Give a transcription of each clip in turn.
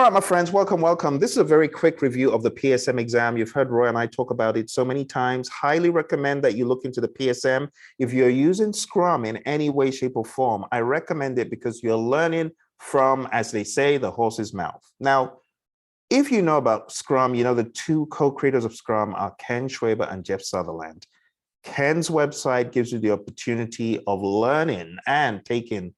right, my friends, welcome. This is a very quick review of the Psm exam. You've heard Roy and I talk about it so many times. Highly recommend that you look into the Psm. If you're using Scrum in any way, shape, or form, I recommend it because you're learning from, as they say, the horse's mouth. Now, if you know about Scrum, you know the two co-creators of Scrum are Ken Schwaber and Jeff Sutherland. Ken's website gives you the opportunity of learning and taking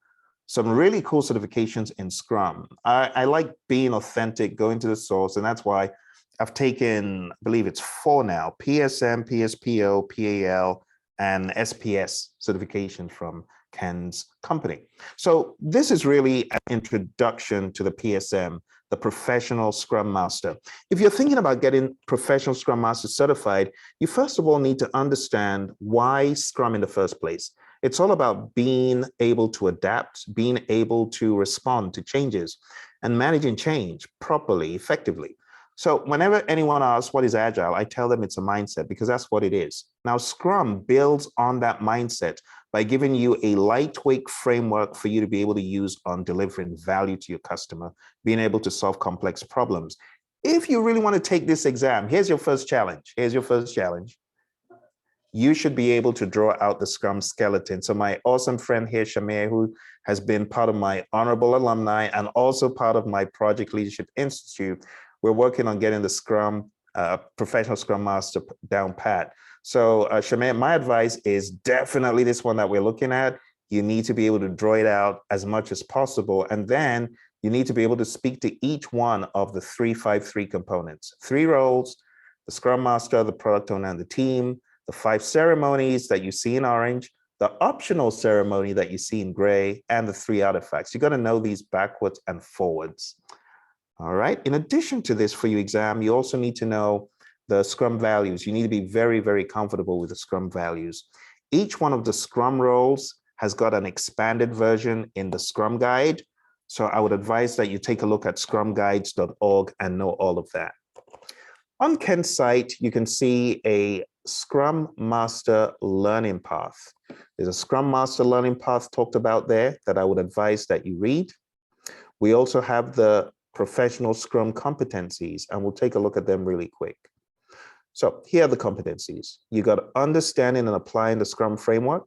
some really cool certifications in Scrum. I like being authentic, going to the source, and that's why I've taken, I believe it's 4 now, PSM, PSPO, PAL, and SPS certification from Ken's company. So this is really an introduction to the PSM, the Professional Scrum Master. If you're thinking about getting Professional Scrum Master certified, you first of all need to understand why Scrum in the first place. It's all about being able to adapt, being able to respond to changes, and managing change properly, effectively. So whenever anyone asks what is Agile, I tell them it's a mindset because that's what it is. Now, Scrum builds on that mindset by giving you a lightweight framework for you to be able to use on delivering value to your customer, being able to solve complex problems. If you really want to take this exam, here's your first challenge. You should be able to draw out the Scrum skeleton. So my awesome friend here, Shamir, who has been part of my honorable alumni and also part of my Project Leadership Institute, we're working on getting the Scrum, Professional Scrum Master down pat. So Shamir, my advice is definitely this one that we're looking at. You need to be able to draw it out as much as possible. And then you need to be able to speak to each one of the 3-5-3 components. 3 roles, the Scrum Master, the Product Owner, and the team, the 5 ceremonies that you see in orange, the optional ceremony that you see in gray, and the 3 artifacts. You're going to know these backwards and forwards. All right. In addition to this, for your exam, you also need to know the Scrum values. You need to be very, very comfortable with the Scrum values. Each one of the Scrum roles has got an expanded version in the Scrum Guide. So I would advise that you take a look at scrumguides.org and know all of that. On Ken's site, you can see a Scrum Master Learning Path. There's a Scrum Master Learning Path talked about there that I would advise that you read. We also have the Professional Scrum Competencies, and we'll take a look at them really quick. So here are the competencies. You got understanding and applying the Scrum framework,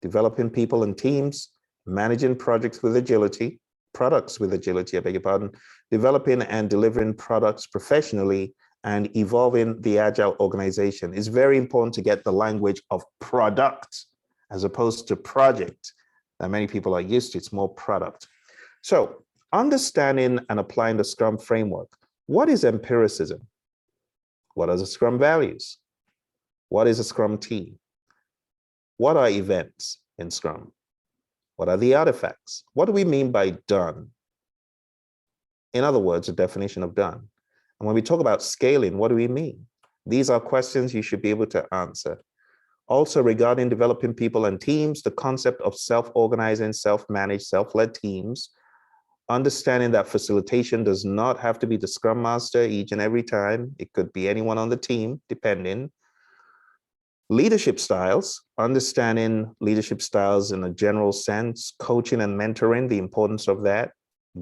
developing people and teams, managing projects with agility, products with agility, I beg your pardon, developing and delivering products professionally, and evolving the Agile organization. It's very important to get the language of product as opposed to project that many people are used to. It's more product. So understanding and applying the Scrum framework. What is empiricism? What are the Scrum values? What is a Scrum team? What are events in Scrum? What are the artifacts? What do we mean by done? In other words, a definition of done. And when we talk about scaling, what do we mean? These are questions you should be able to answer. Also, regarding developing people and teams, the concept of self-organizing, self-managed, self-led teams, understanding that facilitation does not have to be the Scrum Master each and every time. It could be anyone on the team, depending. Leadership styles, understanding leadership styles in a general sense, coaching and mentoring, the importance of that,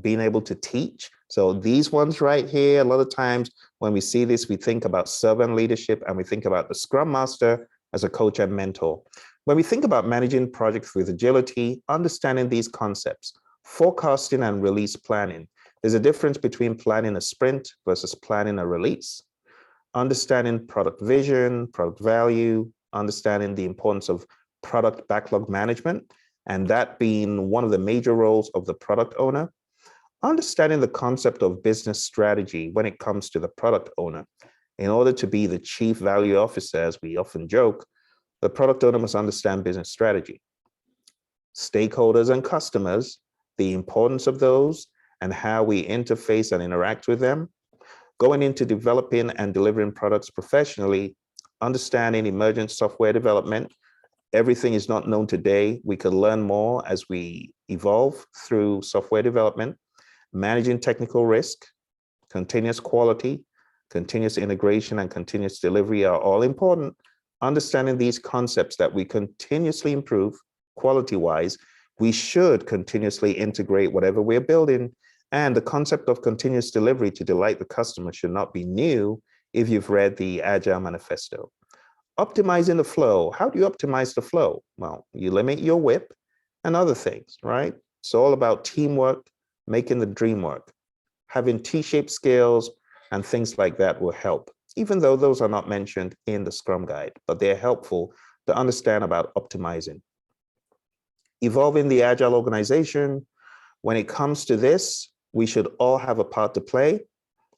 being able to teach. So these ones right here, a lot of times when we see this, we think about servant leadership and we think about the Scrum Master as a coach and mentor. When we think about managing projects with agility, understanding these concepts, forecasting and release planning. There's a difference between planning a sprint versus planning a release. Understanding product vision, product value, understanding the importance of product backlog management, and that being one of the major roles of the product owner. Understanding the concept of business strategy when it comes to the product owner. In order to be the chief value officer, as we often joke, the product owner must understand business strategy. Stakeholders and customers, the importance of those and how we interface and interact with them. Going into developing and delivering products professionally, understanding emergent software development. Everything is not known today. We could learn more as we evolve through software development. Managing technical risk, continuous quality, continuous integration, and continuous delivery are all important. Understanding these concepts that we continuously improve quality-wise, we should continuously integrate whatever we're building And the concept of continuous delivery to delight the customer should not be new if you've read the Agile Manifesto. Optimizing the flow. How do you optimize the flow? Well, you limit your WIP and other things, right? It's all about teamwork, making the dream work. Having T-shaped scales and things like that will help, even though those are not mentioned in the Scrum Guide, but they're helpful to understand about optimizing. Evolving the Agile organization. When it comes to this, we should all have a part to play.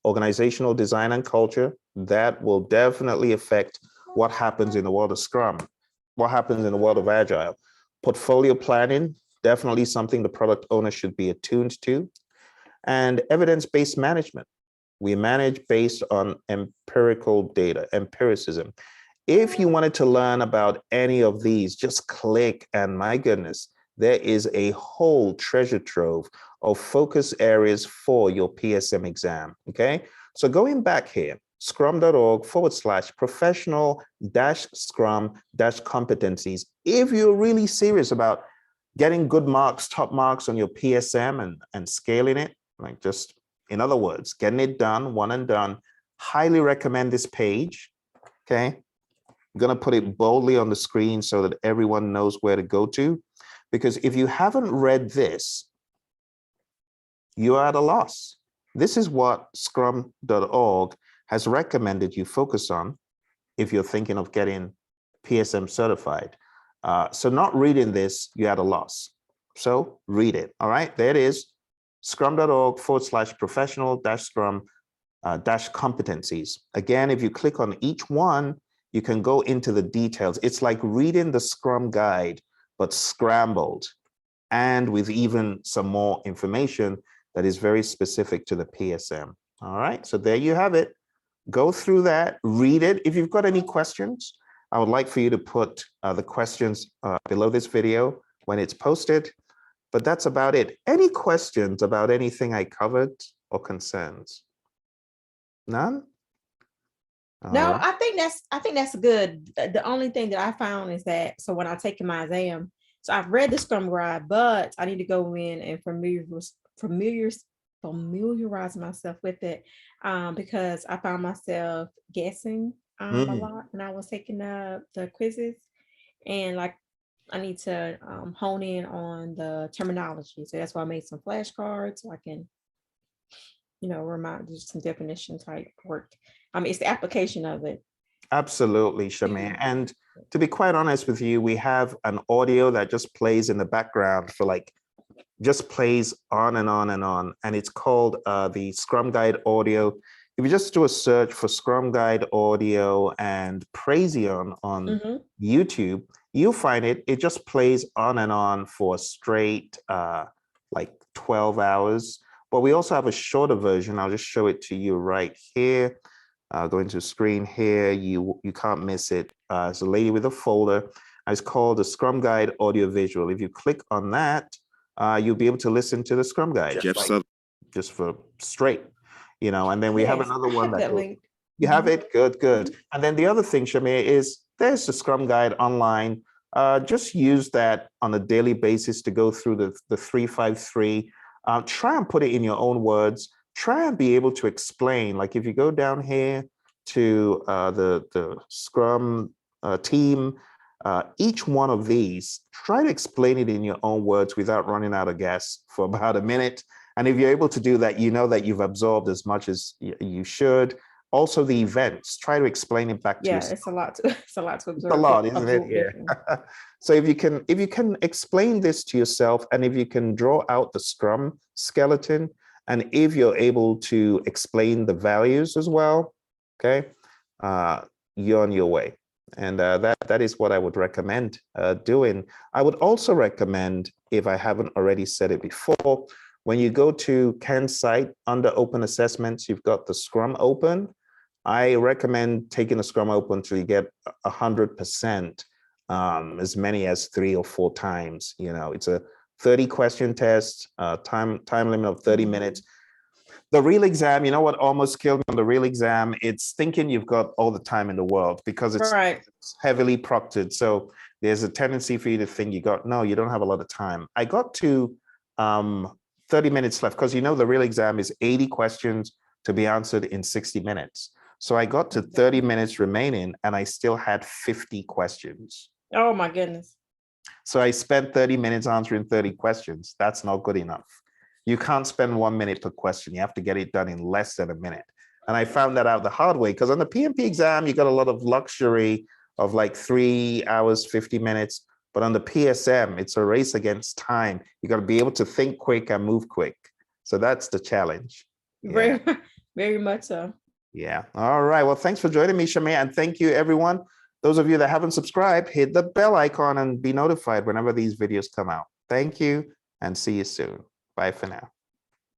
Organizational design and culture, that will definitely affect what happens in the world of Scrum, what happens in the world of Agile. Portfolio planning, definitely something the product owner should be attuned to. And evidence-based management. We manage based on empirical data, empiricism. If you wanted to learn about any of these, just click, and my goodness, there is a whole treasure trove of focus areas for your PSM exam, okay? So going back here, scrum.org/professional-scrum-competencies. If you're really serious about getting good marks, top marks on your PSM and scaling it, like just, in other words, getting it done, one and done, highly recommend this page, okay? I'm gonna put it boldly on the screen so that everyone knows where to go to, because if you haven't read this, you're at a loss. This is what scrum.org has recommended you focus on if you're thinking of getting PSM certified. So not reading this, you're at a loss. So read it, all right? There it is, scrum.org/professional-scrum-competencies. Again, if you click on each one, you can go into the details. It's like reading the Scrum Guide, but scrambled, and with even some more information that is very specific to the PSM. All right, so there you have it. Go through that, read it. If you've got any questions, I would like for you to put the questions below this video when it's posted, but that's about it. Any questions about anything I covered or concerns? None? No, right. I think that's good. The only thing that I found is that, so when I take my exam, so I've read the Scrum Guide, but I need to go in and familiarize myself with it, because I found myself guessing a lot when I was taking the quizzes, and like I need to hone in on the terminology. So that's why I made some flashcards so I can, remind, just some definition type work. It's the application of it. Absolutely, Shamir. And to be quite honest with you, we have an audio that just plays in the background for just plays on and on and on. And it's called the Scrum Guide audio. If you just do a search for Scrum Guide audio and Praizion on YouTube, you'll find it. It just plays on and on for a straight 12 hours. But we also have a shorter version. I'll just show it to you right here. Going to screen here, you can't miss it. It's a lady with a folder. It's called the Scrum Guide Audio Visual. If you click on that, you'll be able to listen to the Scrum Guide just for straight, and then we have another one that link. You have it? Good. And then the other thing, Shamir, is there's the Scrum Guide online. Just use that on a daily basis to go through the 353. Try and put it in your own words. Try and be able to explain, like if you go down here to the Scrum team, each one of these, try to explain it in your own words without running out of gas for about a minute. And if you're able to do that, you know that you've absorbed as much as you should. Also the events, try to explain it back to yourself. It's a lot to absorb. It's a lot, isn't it? Yeah. So if you can explain this to yourself, and if you can draw out the Scrum skeleton, and if you're able to explain the values as well, okay, you're on your way. And that is what I would recommend doing. I would also recommend, if I haven't already said it before, when you go to Ken's site under open assessments, you've got the Scrum Open. I recommend taking the Scrum Open till you get 100%, as many as 3 or 4 times. It's a 30-question test, time limit of 30 minutes. The real exam, you know what almost killed me on the real exam? It's thinking you've got all the time in the world, because it's heavily proctored. So there's a tendency for you to think you don't have a lot of time. I got to 30 minutes left, because you know the real exam is 80 questions to be answered in 60 minutes. So I got to 30 minutes remaining and I still had 50 questions. Oh my goodness. So I spent 30 minutes answering 30 questions. That's not good enough. You can't spend 1 minute per question. You have to get it done in less than a minute. And I found that out the hard way, because on the PMP exam, you got a lot of luxury of like 3 hours, 50 minutes. But on the PSM, it's a race against time. You got to be able to think quick and move quick. So that's the challenge. Very, very much so. Yeah. All right. Well, thanks for joining me, Shamea. And thank you, everyone. Those of you that haven't subscribed, hit the bell icon and be notified whenever these videos come out. Thank you and see you soon. Bye for now.